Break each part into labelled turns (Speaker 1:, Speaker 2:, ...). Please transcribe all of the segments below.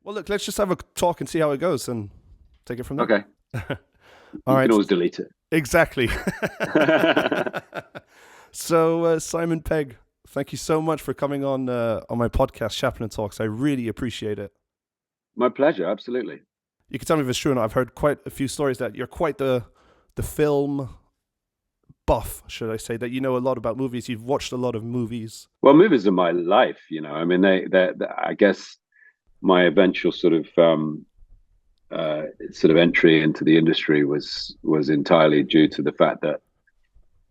Speaker 1: Well, look, let's just have a talk and see how it goes and take it from there.
Speaker 2: Okay.
Speaker 1: All
Speaker 2: You
Speaker 1: right.
Speaker 2: can always delete it.
Speaker 1: Exactly. So, Simon Pegg, thank you so much for coming on my podcast, Chaplin Talks. I really appreciate it.
Speaker 2: My pleasure, absolutely.
Speaker 1: You can tell me if it's true or not. I've heard quite a few stories that you're quite the film buff, should I say, that you know a lot about movies. You've watched a lot of movies.
Speaker 2: Well, movies are my life, you know. I mean, they I guess my eventual sort of entry into the industry was entirely due to the fact that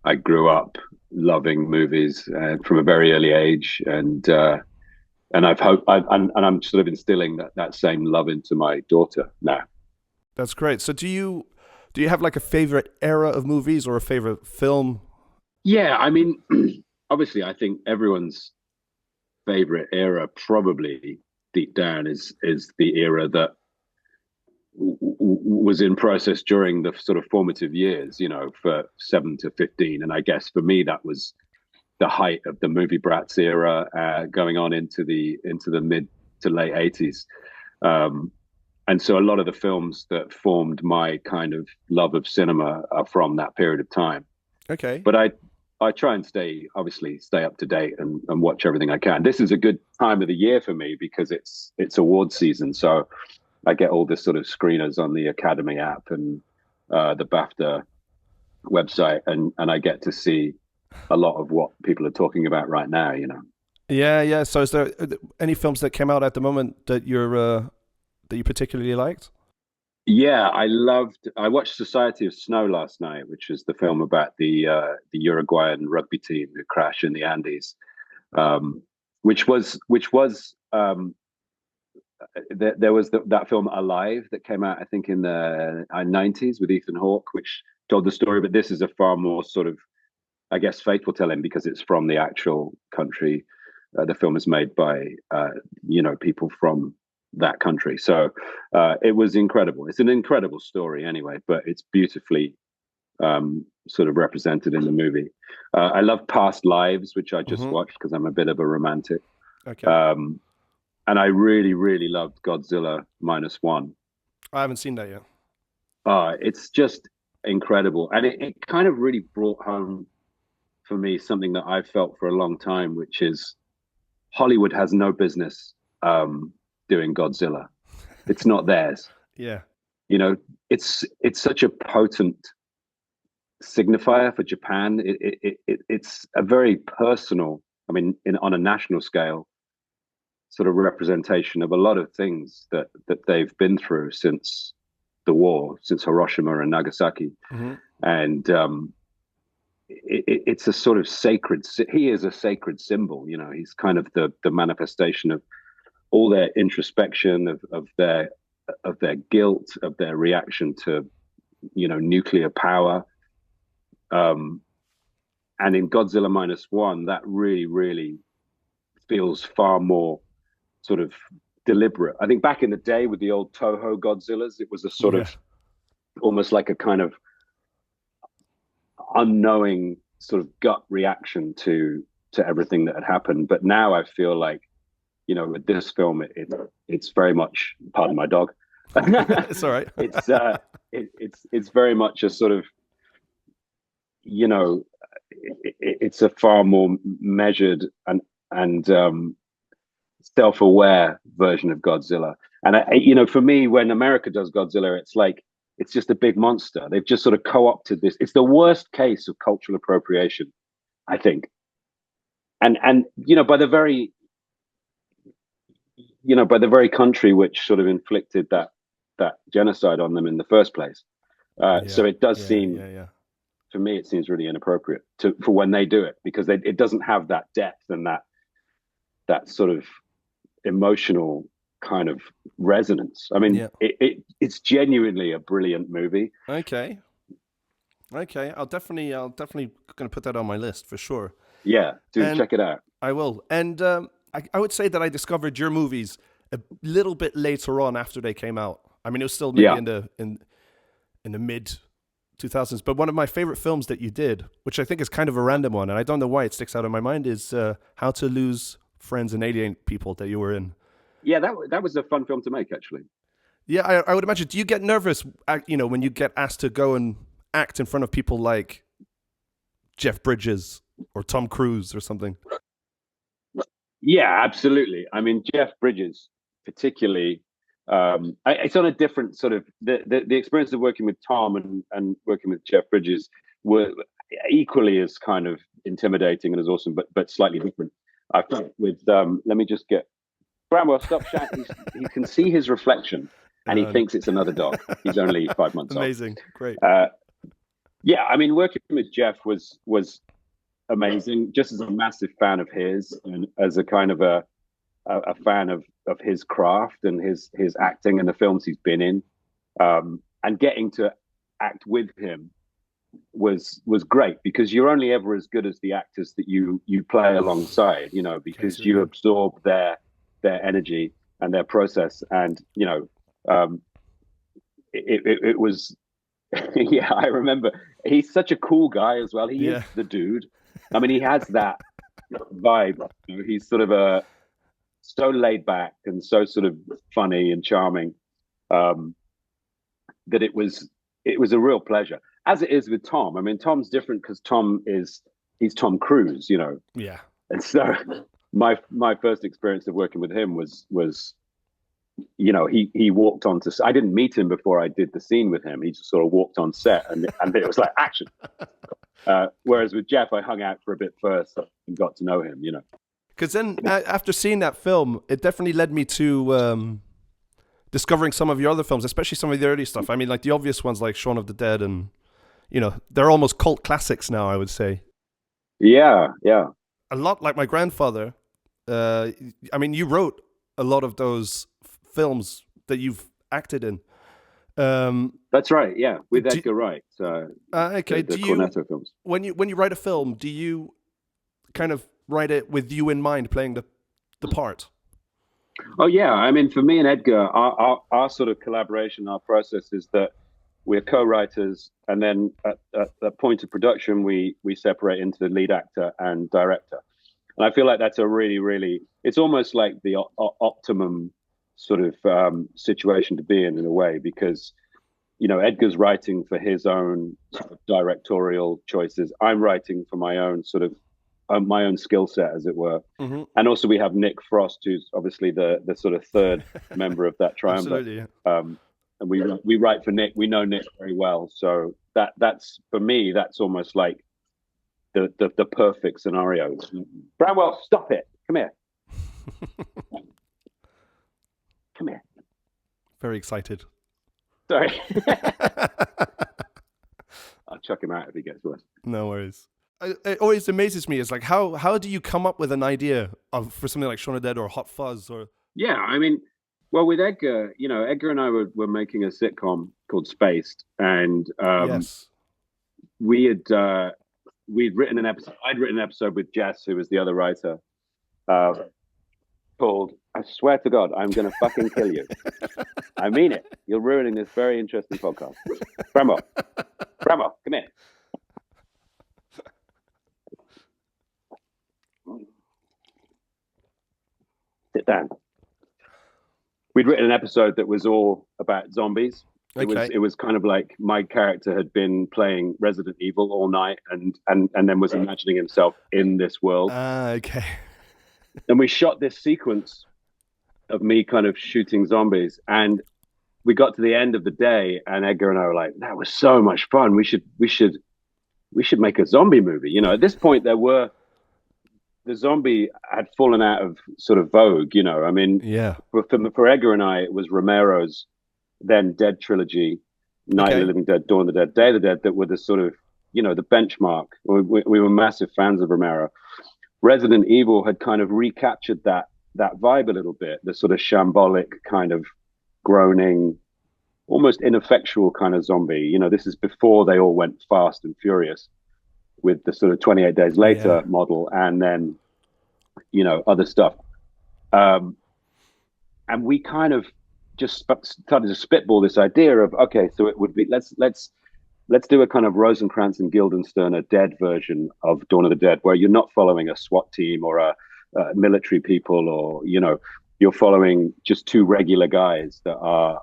Speaker 2: I grew up loving movies from a very early age, and I'm sort of instilling that same love into my daughter now.
Speaker 1: That's great. So do you have like a favorite era of movies or a favorite film?
Speaker 2: Yeah, I mean, obviously, I think everyone's favorite era probably deep down is the era that was in process during the sort of formative years, you know, for 7 to 15. And I guess for me, that was the height of the movie brats era, going on into the mid to late 80s. And so a lot of the films that formed my kind of love of cinema are from that period of time.
Speaker 1: Okay.
Speaker 2: But I try and stay up to date and watch everything I can. This is a good time of the year for me because it's award season. So I get all this sort of screeners on the Academy app and the BAFTA website, and I get to see a lot of what people are talking about right now, you know.
Speaker 1: Yeah. So is there any films that came out at the moment that you particularly liked?
Speaker 2: Yeah, I watched Society of Snow last night, which was the film about the Uruguayan rugby team who crashed in the Andes, which was there was that film Alive that came out, I think, in the 90s with Ethan Hawke, which told the story. But this is a far more sort of, I guess, faithful telling because it's from the actual country. The film is made by people from that country. So it was incredible. It's an incredible story anyway, but it's beautifully sort of represented in the movie. I love Past Lives, which I just watched because I'm a bit of a romantic.
Speaker 1: Okay.
Speaker 2: And I really, really loved Godzilla -1.
Speaker 1: I haven't seen that yet.
Speaker 2: It's just incredible. And it kind of really brought home for me something that I've felt for a long time, which is Hollywood has no business doing Godzilla. It's not theirs.
Speaker 1: Yeah.
Speaker 2: You know, it's such a potent signifier for Japan. It's a very personal, I mean, on a national scale, sort of representation of a lot of things that they've been through since the war, since Hiroshima and Nagasaki. And it's a sort of sacred, he is a sacred symbol, you know. He's kind of the manifestation of all their introspection, of their guilt, of their reaction to, you know, nuclear power. And in Godzilla -1, that really, really feels far more sort of deliberate. I think back in the day with the old Toho Godzillas, it was a sort of almost like a kind of unknowing sort of gut reaction to everything that had happened. But now I feel like, you know, with this film, it's very much, pardon my dog.
Speaker 1: It's all right.
Speaker 2: It's very much a sort of, you know, it's a far more measured and self-aware version of Godzilla. And you know, for me, when America does Godzilla, it's like it's just a big monster. They've just sort of co-opted this. It's the worst case of cultural appropriation, I think. And you know, by the very country which sort of inflicted that genocide on them in the first place. So it does seem, for me, it seems really inappropriate for when they do it, because it doesn't have that depth and that sort of emotional kind of resonance. I mean,
Speaker 1: Yeah.
Speaker 2: it's genuinely a brilliant movie.
Speaker 1: Okay. Okay. I'll definitely gonna put that on my list for sure.
Speaker 2: Yeah, do
Speaker 1: And
Speaker 2: check it out.
Speaker 1: I will. And I would say that I discovered your movies a little bit later on after they came out. I mean, it was still maybe
Speaker 2: Yeah.
Speaker 1: in the mid 2000s. But one of my favorite films that you did, which I think is kind of a random one, and I don't know why it sticks out in my mind, is How to Lose Friends and Alienate People that you were in.
Speaker 2: Yeah, that was a fun film to make, actually.
Speaker 1: Yeah, I would imagine. Do you get nervous, when you get asked to go and act in front of people like Jeff Bridges or Tom Cruise or something?
Speaker 2: Yeah, absolutely. I mean, Jeff Bridges, particularly, it's on a different sort of the experience of working with Tom and working with Jeff Bridges were equally as kind of intimidating and as awesome, but slightly different. I felt with let me just get Bramwell, stop shouting. He can see his reflection and he thinks it's another dog. He's only 5 months old.
Speaker 1: Amazing, great.
Speaker 2: Yeah, I mean, working with Jeff was amazing. Just as a massive fan of his, and as a kind of a fan of his craft and his acting and the films he's been in, and getting to act with him was great, because you're only ever as good as the actors that you play alongside, because you absorb their energy and their process, and it was yeah, I remember. He's such a cool guy as well. He is the dude. I mean, he has that vibe. He's sort of so laid back and so sort of funny and charming, that it was a real pleasure. As it is with Tom. I mean, Tom's different because he's Tom Cruise,
Speaker 1: Yeah.
Speaker 2: And so my first experience of working with him was he walked onto. I didn't meet him before I did the scene with him. He just sort of walked on set, and it was like action. Whereas with Jeff, I hung out for a bit first and got to know him.
Speaker 1: Because then after seeing that film, it definitely led me to discovering some of your other films, especially some of the early stuff. I mean, like the obvious ones like Shaun of the Dead, and they're almost cult classics now, I would say.
Speaker 2: Yeah, yeah.
Speaker 1: A lot like my grandfather. I mean, you wrote a lot of those films that you've acted in.
Speaker 2: That's right. Yeah, with Edgar Wright.
Speaker 1: Okay.
Speaker 2: The Cornetto films.
Speaker 1: When you write a film, do you kind of write it with you in mind, playing the part?
Speaker 2: Oh yeah. I mean, for me and Edgar, our sort of collaboration, our process is that we're co-writers, and then at the point of production, we separate into the lead actor and director. And I feel like that's a really, really. It's almost like the optimum sort of situation to be in a way, because Edgar's writing for his own sort of directorial choices. I'm writing for my own sort of my own skill set, as it were. Mm-hmm. And also we have Nick Frost, who's obviously the sort of third member of that triumvirate.
Speaker 1: Absolutely, yeah.
Speaker 2: And we write for Nick. We know Nick very well, so that's for me. That's almost like the perfect scenario. Bramwell, stop it! Come here. Come here.
Speaker 1: Very excited.
Speaker 2: Sorry. I'll chuck him out if he gets worse.
Speaker 1: No worries. It always amazes me. It's like, how do you come up with an idea for something like Shaun of the Dead or Hot Fuzz? Or
Speaker 2: yeah, I mean, well, with Edgar, Edgar and I were making a sitcom called Spaced, and
Speaker 1: yes,
Speaker 2: we'd written an episode. I'd written an episode with Jess, who was the other writer, called "I swear to God, I'm going to fucking kill you." I mean it. You're ruining this very interesting podcast. Bramwell, come here. Sit down. We'd written an episode that was all about zombies. It was kind of like my character had been playing Resident Evil all night, and then was imagining himself in this world.
Speaker 1: Okay.
Speaker 2: And we shot this sequence of me kind of shooting zombies, and we got to the end of the day, and Edgar and I were like, "That was so much fun. We should make a zombie movie." At this point, the zombie had fallen out of sort of vogue. I mean,
Speaker 1: yeah.
Speaker 2: For Edgar and I, it was Romero's then Dead trilogy, Night of the Living Dead, Dawn of the Dead, Day of the Dead, that were the sort of the benchmark. We were massive fans of Romero. Resident Evil had kind of recaptured that that vibe a little bit, the sort of shambolic kind of groaning, almost ineffectual kind of zombie. You know, this is before they all went fast and furious with the sort of 28 days later model, and then, you know, other stuff. And we kind of just started to spitball this idea of, okay, so it would be, let's do a kind of Rosencrantz and Guildenstern, a dead version of Dawn of the Dead, where you're not following a SWAT team or a military people, or, you know, you're following just two regular guys that are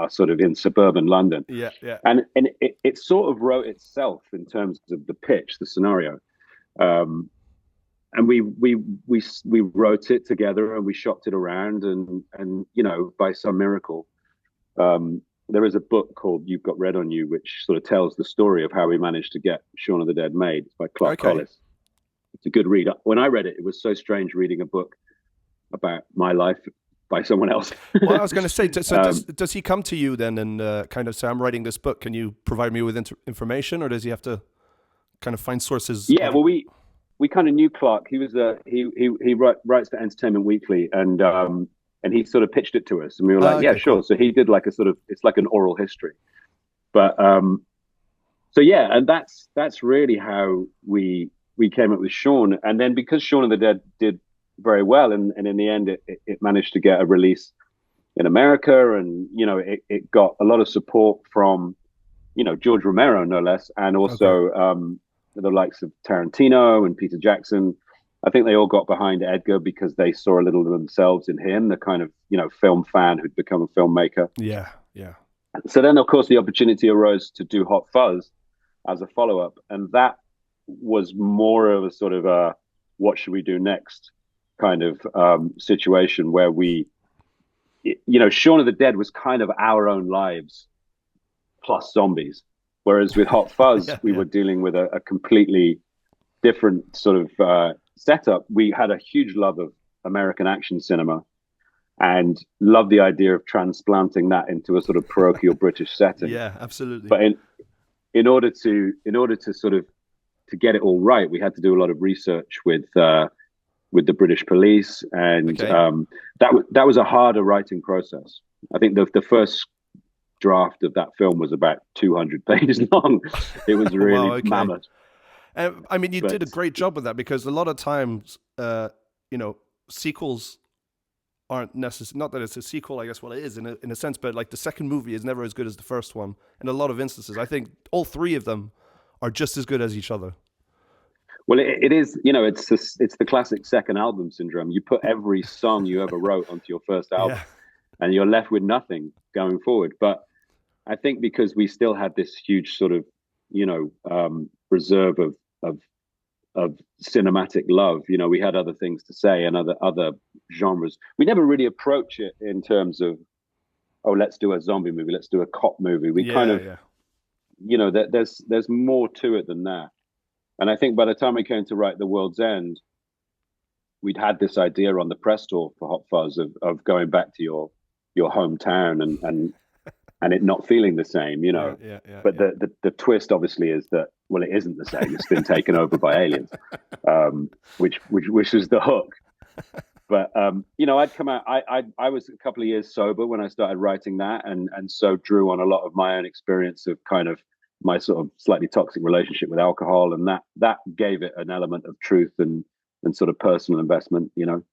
Speaker 2: sort of in suburban London.
Speaker 1: Yeah, yeah.
Speaker 2: And it sort of wrote itself in terms of the pitch, the scenario. And we wrote it together and we shopped it around, and you know, by some miracle, there is a book called You've Got Red on You, which sort of tells the story of how we managed to get Shaun of the Dead made. It's by Clark Collis. It's a good read. When I read it, it was so strange reading a book about my life by someone else.
Speaker 1: Well, I was going to say, does he come to you then and kind of say, I'm writing this book, can you provide me with information, or does he have to kind of find sources?
Speaker 2: Yeah, well, we kind of knew Clark. He was he writes for Entertainment Weekly, and he sort of pitched it to us, and we were like, yeah, sure. Cool. So he did like a sort of, it's like an oral history, but so yeah, and that's really how we came up with Shaun. And then because Shaun of the Dead did very well, and in the end it managed to get a release in America, and you know, it got a lot of support from, you know, George Romero no less, and also the likes of Tarantino and Peter Jackson. I think they all got behind Edgar because they saw a little of themselves in him, the kind of, you know, film fan who'd become a filmmaker.
Speaker 1: Yeah, yeah.
Speaker 2: So then, of course, the opportunity arose to do Hot Fuzz as a follow-up, and that was more of a sort of a what should we do next kind of situation, where we, you know, Shaun of the Dead was kind of our own lives plus zombies. Whereas with Hot Fuzz, we were dealing with a completely different sort of setup. We had a huge love of American action cinema and loved the idea of transplanting that into a sort of parochial British setting.
Speaker 1: Yeah, absolutely.
Speaker 2: But in order to sort of to get it all right, we had to do a lot of research with the British police, and that was a harder writing process. I think the first draft of that film was about 200 pages long. It was really mammoth.
Speaker 1: I mean, you did a great job with that, because a lot of times, you know, sequels aren't necessary. Not that it's a sequel, I guess. Well, it is in a sense, but like the second movie is never as good as the first one. In a lot of instances, I think all three of them are just as good as each other.
Speaker 2: Well, it is. You know, it's the classic second album syndrome. You put every song you ever wrote onto your first album, and you're left with nothing going forward. But I think because we still had this huge sort of, you know, reserve of cinematic love, you know, we had other things to say and other genres. We never really approach it in terms of, oh, let's do a zombie movie, let's do a cop movie. We you know, there's more to it than that. And I think by the time we came to write The World's End, we'd had this idea on the press tour for Hot Fuzz of going back to your hometown and it not feeling the same, you know. But the twist obviously is that, well, it isn't the same. It's been taken over by aliens, which is the hook. But you know, I'd come out. I was a couple of years sober when I started writing that, and so drew on a lot of my own experience of kind of my sort of slightly toxic relationship with alcohol, and that gave it an element of truth and sort of personal investment, you know.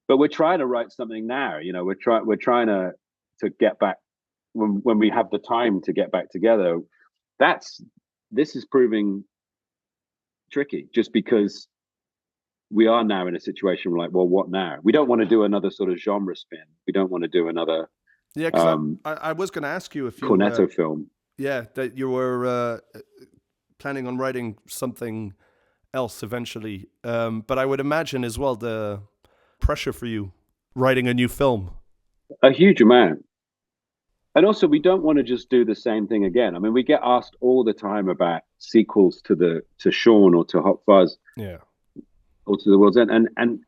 Speaker 2: But we're trying to write something now, you know. We're trying to get back when we have the time to get back together. This is proving tricky, just because we are now in a situation where, like, well, what now? We don't want to do another sort of genre spin. We don't want to do another.
Speaker 1: Yeah, because I was going to ask you if you
Speaker 2: Cornetto film.
Speaker 1: Yeah, that you were planning on writing something else eventually, but I would imagine as well the pressure for you writing a new film.
Speaker 2: A huge amount. And also, we don't want to just do the same thing again. I mean, we get asked all the time about sequels to Shaun or to Hot Fuzz, or to The World's End, and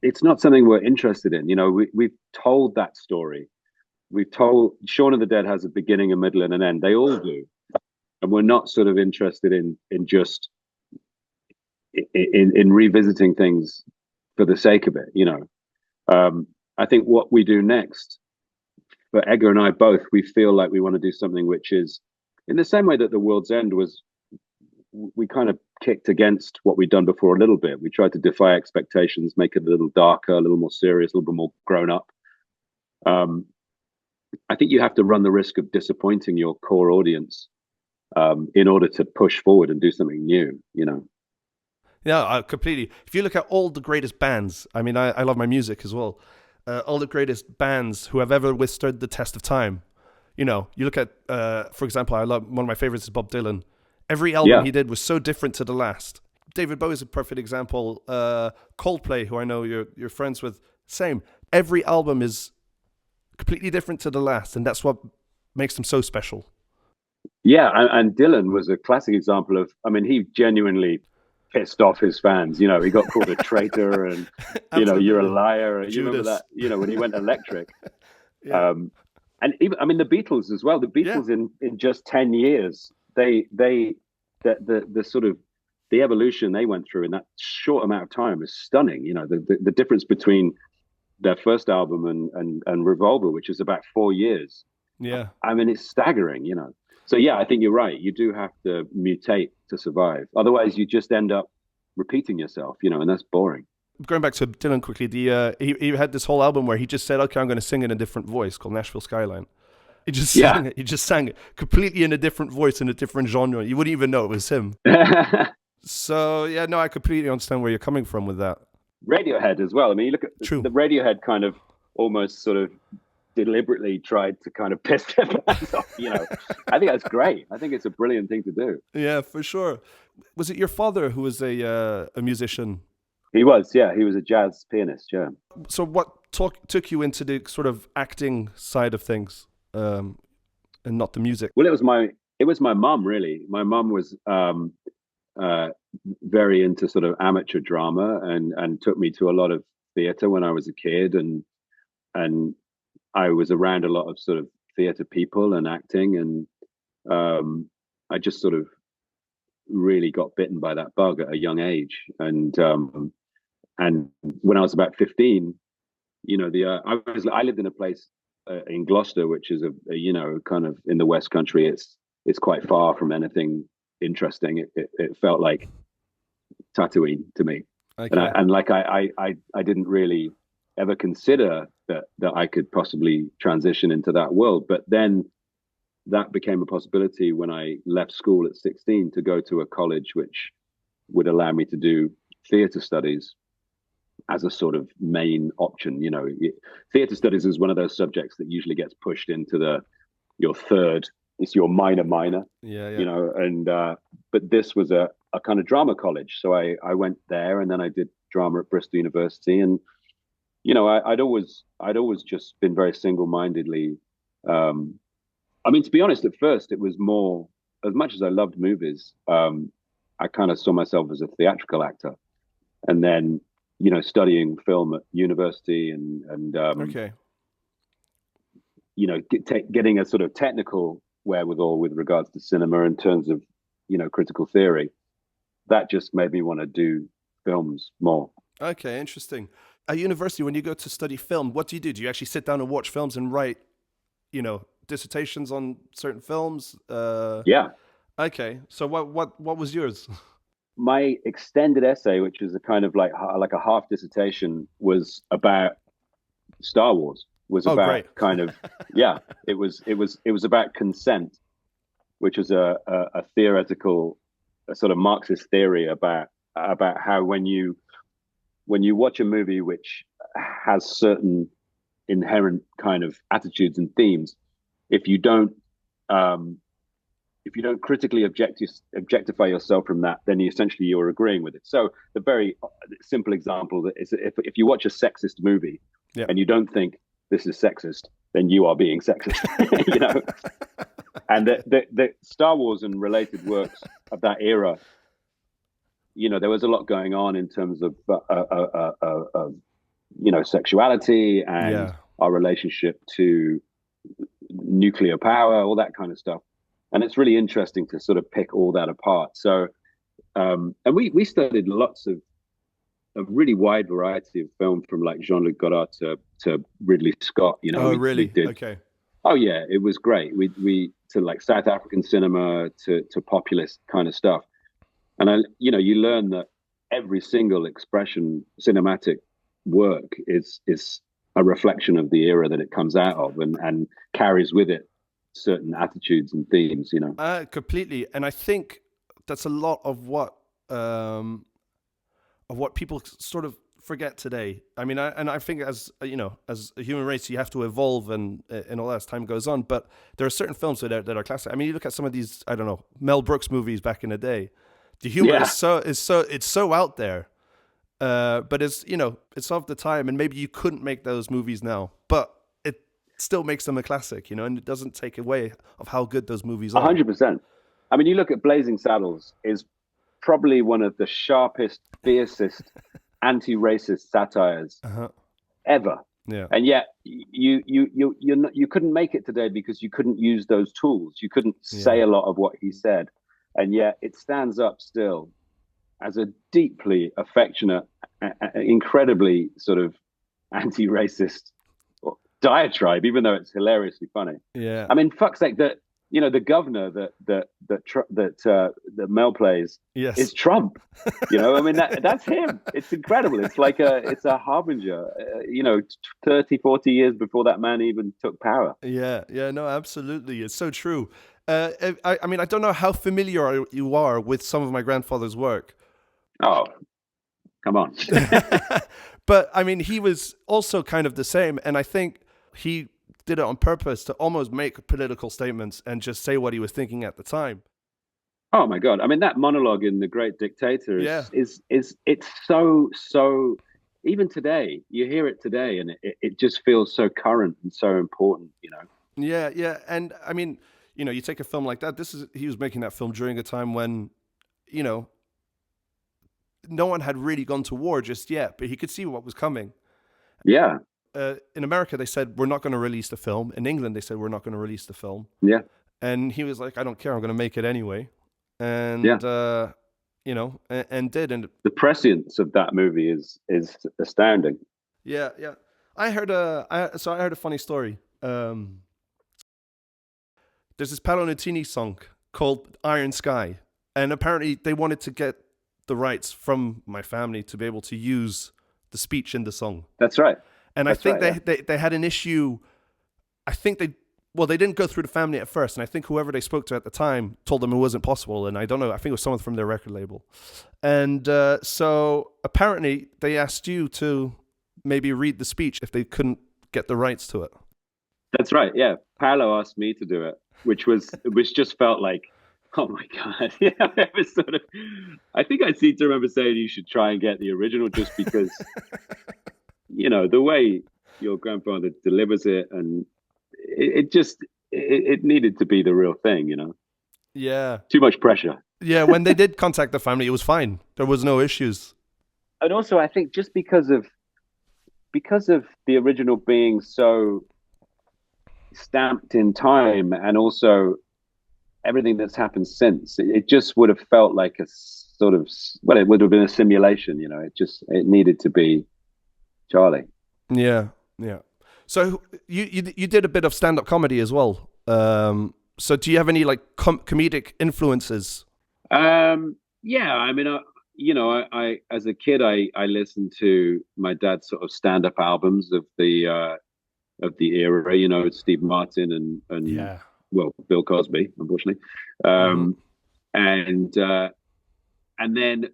Speaker 2: it's not something we're interested in. You know, we've told that story. We've told Shaun of the Dead has a beginning, a middle, and an end. They all do, and we're not sort of interested in just in revisiting things for the sake of it. I think what we do next, for Edgar and I both, we feel like we want to do something which is in the same way that The World's End was. We kind of kicked against what we'd done before a little bit. We tried to defy expectations, make it a little darker, a little more serious, a little bit more grown up. I think you have to run the risk of disappointing your core audience in order to push forward and do something new,
Speaker 1: Yeah, completely. If you look at all the greatest bands, I mean, I love my music as well. All the greatest bands who have ever withstood the test of time. You look at, for example, I love, one of my favorites is Bob Dylan. Every album he did was so different to the last. David Bowie is a perfect example. Coldplay, who I know you're friends with, same. Every album is completely different to the last, and that's what makes them so special.
Speaker 2: Yeah, and Dylan was a classic example of, he genuinely pissed off his fans. He got called a traitor and, you're a liar. You remember that, when he went electric. Yeah. And even, the Beatles as well. The Beatles in just 10 years, the sort of the evolution they went through in that short amount of time is stunning. The difference between their first album and Revolver, which is about 4 years.
Speaker 1: Yeah.
Speaker 2: It's staggering, So yeah, I think you're right. You do have to mutate to survive. Otherwise you just end up repeating yourself, and that's boring.
Speaker 1: Going back to Dylan quickly, he had this whole album where he just said, okay, I'm going to sing in a different voice called Nashville Skyline. He just sang it. He just sang it completely in a different voice, in a different genre. You wouldn't even know it was him. So, yeah, no, I completely understand where you're coming from with that.
Speaker 2: Radiohead as well. You look at the Radiohead kind of almost sort of deliberately tried to kind of piss their fans off, I think that's great. I think it's a brilliant thing to do.
Speaker 1: Yeah, for sure. Was it your father who was a musician?
Speaker 2: He was, yeah. He was a jazz pianist, yeah.
Speaker 1: So what took you into the sort of acting side of things, and not the music?
Speaker 2: Well, it was my mum, really. My mum was very into sort of amateur drama and took me to a lot of theatre when I was a kid, and I was around a lot of sort of theatre people and acting, and I just sort of really got bitten by that bug at a young age, and when I was about 15, I lived in a place in Gloucester, which is a kind of in the West Country. It's quite far from anything interesting. It felt like Tatooine to me, okay. and I didn't really ever consider that I could possibly transition into that world. But then that became a possibility when I left school at 16 to go to a college which would allow me to do theatre studies as a sort of main option. Theatre studies is one of those subjects that usually gets pushed into your third. It's your minor. Yeah. But this was a kind of drama college, so I went there, and then I did drama at Bristol University, and I'd always just been very single-mindedly. To be honest, at first it was more, as much as I loved movies, I kind of saw myself as a theatrical actor, and then studying film at university and
Speaker 1: okay.
Speaker 2: Getting a sort of technical wherewithal with regards to cinema in terms of critical theory, that just made me want to do films more.
Speaker 1: Okay, interesting. At university, when you go to study film, what do you do? Do you actually sit down and watch films and write, dissertations on certain films?
Speaker 2: Yeah.
Speaker 1: Okay. So what was yours?
Speaker 2: My extended essay, which is a kind of like a half dissertation, was about Star Wars. Great. Kind of it was about consent, which was a theoretical, a sort of Marxist theory about how when you watch a movie which has certain inherent kind of attitudes and themes, if you don't critically objectify yourself from that, then you're agreeing with it. So the very simple example is if you watch a sexist movie and you don't think this is sexist, then you are being sexist. And the Star Wars and related works of that era, there was a lot going on in terms of sexuality and our relationship to nuclear power, all that kind of stuff. And it's really interesting to sort of pick all that apart. So, and we studied lots of a really wide variety of film, from like Jean-Luc Godard to Ridley Scott. You know,
Speaker 1: Oh,
Speaker 2: we
Speaker 1: really?
Speaker 2: did.
Speaker 1: Okay.
Speaker 2: Oh yeah, it was great. We to like South African cinema to populist kind of stuff. And you learn that every single expression cinematic work is a reflection of the era that it comes out of, and carries with it certain attitudes and themes.
Speaker 1: Completely. And I think that's a lot of what people sort of forget today. I mean, I think as as a human race, you have to evolve and all that as time goes on. But there are certain films that are classic. I mean, you look at some of these, I don't know, Mel Brooks movies back in the day. The humor
Speaker 2: Yeah.
Speaker 1: is so out there, but it's of the time, and maybe you couldn't make those movies now, but it still makes them a classic, and it doesn't take away of how good those movies are.
Speaker 2: 100%. I mean, you look at Blazing Saddles is probably one of the sharpest, fiercest, anti-racist satires ever.
Speaker 1: Yeah.
Speaker 2: And yet you couldn't make it today because you couldn't use those tools. You couldn't say a lot of what he said. And yet it stands up still as a deeply affectionate, incredibly sort of anti-racist diatribe, even though it's hilariously funny.
Speaker 1: Yeah.
Speaker 2: I mean, fuck's sake, that the governor that Mel plays is Trump. I mean, that's him. It's incredible. It's like it's a harbinger. 30, 40 years before that man even took power.
Speaker 1: Yeah, no, absolutely. It's so true. I mean, I don't know how familiar you are with some of my grandfather's work.
Speaker 2: Oh, come on.
Speaker 1: But I mean, he was also kind of the same. And I think he did it on purpose to almost make political statements and just say what he was thinking at the time.
Speaker 2: Oh my God. I mean, that monologue in The Great Dictator is it's so, even today, you hear it today and it just feels so current and so important,
Speaker 1: Yeah. And I mean, you take a film like that, he was making that film during a time when, no one had really gone to war just yet, but he could see what was coming.
Speaker 2: Yeah.
Speaker 1: In America, they said, we're not going to release the film. In England, they said, we're not going to release the film.
Speaker 2: Yeah.
Speaker 1: And he was like, I don't care. I'm going to make it anyway. And, and did. And
Speaker 2: the prescience of that movie is astounding.
Speaker 1: Yeah. I heard a funny story. There's this Paolo Nutini song called Iron Sky. And apparently they wanted to get the rights from my family to be able to use the speech in the song.
Speaker 2: That's right.
Speaker 1: And I think they had an issue. I think they didn't go through the family at first. And I think whoever they spoke to at the time told them it wasn't possible. And I don't know, I think it was someone from their record label. And so apparently they asked you to maybe read the speech if they couldn't get the rights to it.
Speaker 2: That's right. Yeah. Paolo asked me to do it, which just felt like, oh my God. Yeah. It was sort of, I think I seem to remember saying you should try and get the original just because, the way your grandfather delivers it, and it needed to be the real thing,
Speaker 1: Yeah.
Speaker 2: Too much pressure.
Speaker 1: Yeah. When they did contact the family, it was fine. There was no issues.
Speaker 2: And also I think just because of the original being so stamped in time, and also everything that's happened since, it just would have felt like a sort of, it would have been a simulation, it needed to be Charlie.
Speaker 1: Yeah. So you did a bit of stand-up comedy as well. So do you have any like comedic influences?
Speaker 2: Yeah, I mean, I as a kid, I listened to my dad's sort of stand-up albums of the era, Steve Martin and Bill Cosby, unfortunately. And then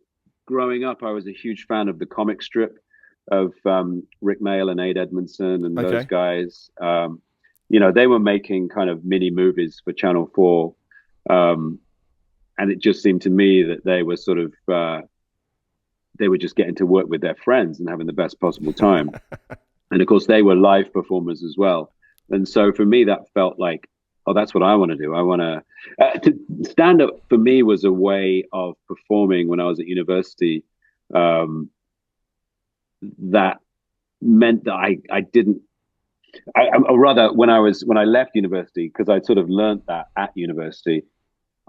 Speaker 2: growing up, I was a huge fan of the comic strip of Rick Mayall and Ade Edmondson and those guys. They were making kind of mini movies for Channel 4. And it just seemed to me that they were sort of, they were just getting to work with their friends and having the best possible time. And of course, they were live performers as well. And so for me, that felt like, oh, that's what I want to do. I want to stand up for me was a way of performing when I was at university. That meant that I didn't, or rather when I left university, because I sort of learned that at university,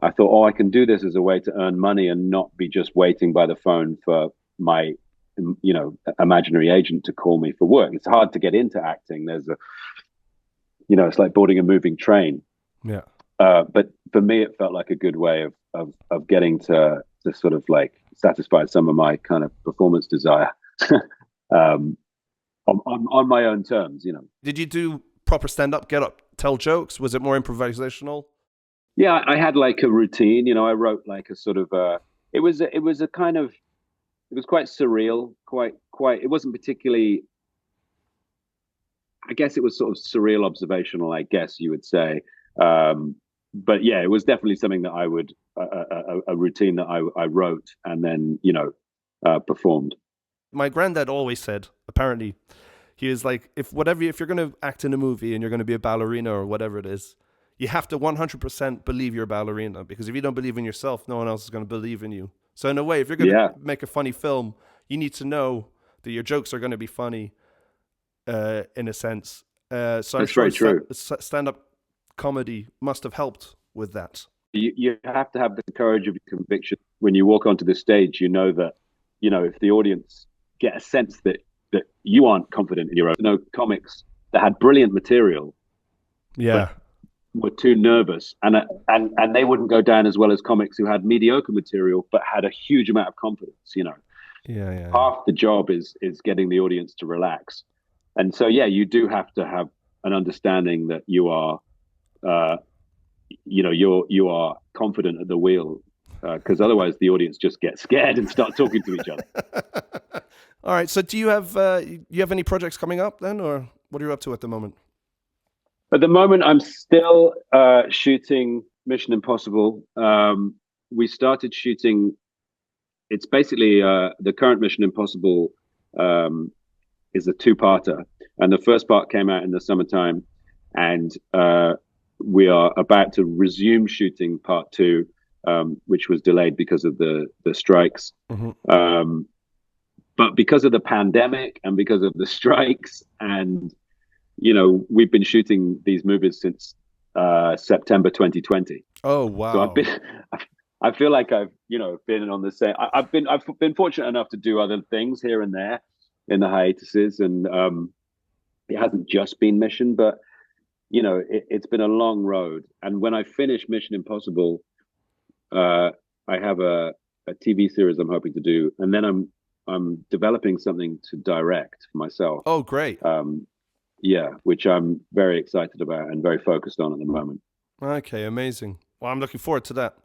Speaker 2: I thought, I can do this as a way to earn money and not be just waiting by the phone for my imaginary agent to call me for work. It's hard to get into acting. There's it's like boarding a moving train.
Speaker 1: Yeah.
Speaker 2: But for me, it felt like a good way of getting to sort of like satisfy some of my kind of performance desire on my own terms.
Speaker 1: Did you do proper stand-up, get up, tell jokes? Was it more improvisational?
Speaker 2: Yeah, I had like a routine. I wrote like a sort of it was a kind of, it was quite surreal, quite. It wasn't particularly. I guess it was sort of surreal, observational, I guess you would say. But yeah, it was definitely something that I would a routine that I wrote and then performed.
Speaker 1: My granddad always said, apparently, he was like, if you're going to act in a movie and you're going to be a ballerina or whatever it is, you have to 100% believe you're a ballerina, because if you don't believe in yourself, no one else is going to believe in you. So in a way, if you're going to make a funny film, you need to know that your jokes are going to be funny, in a sense. So I'm sure stand-up comedy must have helped with that.
Speaker 2: You have to have the courage of your conviction. When you walk onto the stage, that, if the audience get a sense that you aren't confident in your own. Comics that had brilliant material, were too nervous, and they wouldn't go down as well as comics who had mediocre material but had a huge amount of confidence. Half the job is getting the audience to relax, and so you do have to have an understanding that you are, you are confident at the wheel, because otherwise the audience just gets scared and start talking to each other.
Speaker 1: All right. So do you have any projects coming up then, or what are you up to at the moment?
Speaker 2: At the moment, I'm still shooting Mission Impossible. We started shooting. It's basically the current Mission Impossible is a two-parter, and the first part came out in the summertime, and we are about to resume shooting part two, which was delayed because of the strikes. Mm-hmm. But because of the pandemic and because of the strikes, and we've been shooting these movies since September 2020.
Speaker 1: Oh wow!
Speaker 2: So I feel like I've been on the same. I've been fortunate enough to do other things here and there in the hiatuses, and it hasn't just been Mission, but it's been a long road. And when I finish Mission Impossible, I have a TV series I'm hoping to do, and then I'm developing something to direct for myself.
Speaker 1: Oh, great.
Speaker 2: Which I'm very excited about and very focused on at the moment.
Speaker 1: Okay, amazing. Well, I'm looking forward to that.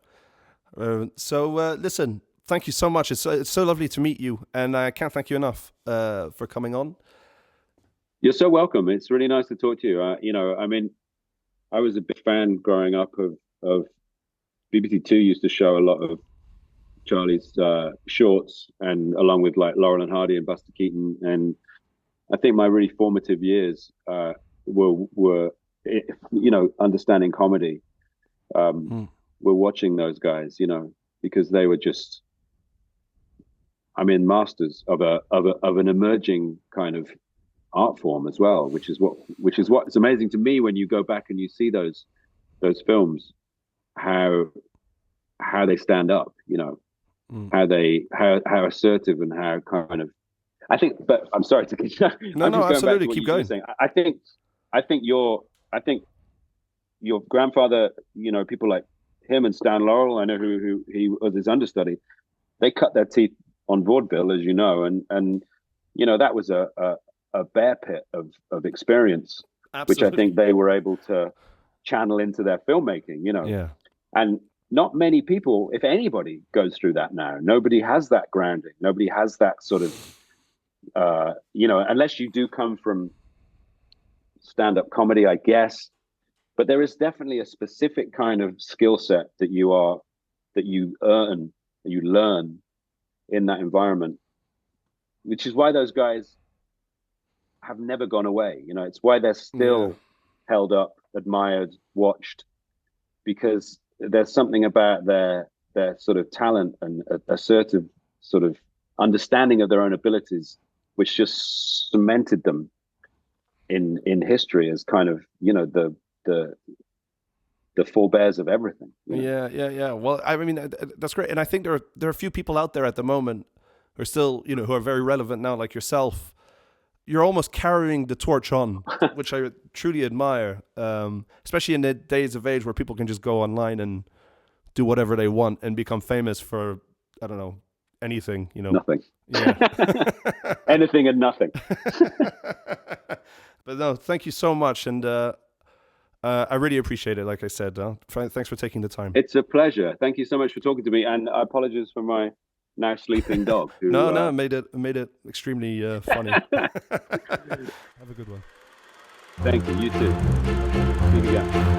Speaker 1: Listen, thank you so much. It's so lovely to meet you, and I can't thank you enough for coming on.
Speaker 2: You're so welcome. It's really nice to talk to you. I was a big fan growing up of BBC Two. Used to show a lot of Charlie's shorts, and along with like Laurel and Hardy and Buster Keaton, and I think my really formative years were understanding comedy. We're watching those guys, because they were just, masters of an emerging kind of art form as well, which is what's amazing to me when you go back and you see those films, how they stand up, how assertive and how kind of. I think, but I'm sorry to keep.
Speaker 1: No, absolutely, keep going.
Speaker 2: I think your grandfather, people like him and Stan Laurel, I know who he was his understudy. They cut their teeth on vaudeville, as you know, and that was a bear pit of experience,
Speaker 1: absolutely.
Speaker 2: Which I think they were able to channel into their filmmaking.
Speaker 1: Yeah.
Speaker 2: And not many people, if anybody, goes through that now. Nobody has that grounding. Nobody has that sort of. Unless you do come from stand-up comedy, I guess, but there is definitely a specific kind of skill set that you learn in that environment, which is why those guys have never gone away. It's why they're still held up, admired, watched, because there's something about their sort of talent and assertive sort of understanding of their own abilities, which just cemented them in history as kind of the forebears of everything.
Speaker 1: Yeah. Well, that's great, and I think there are a few people out there at the moment are still, you know, who are very relevant now, like yourself, you're almost carrying the torch on, which I truly admire, especially in the days of age where people can just go online and do whatever they want and become famous for, I don't know, anything, you know.
Speaker 2: Nothing.
Speaker 1: Yeah.
Speaker 2: Anything and nothing.
Speaker 1: But no, thank you so much. And I really appreciate it, like I said. Thanks for taking the time.
Speaker 2: It's a pleasure. Thank you so much for talking to me. And I apologize for my now sleeping dog. Who,
Speaker 1: no, made it extremely funny. Have a good one.
Speaker 2: Thank you. You too. See you again.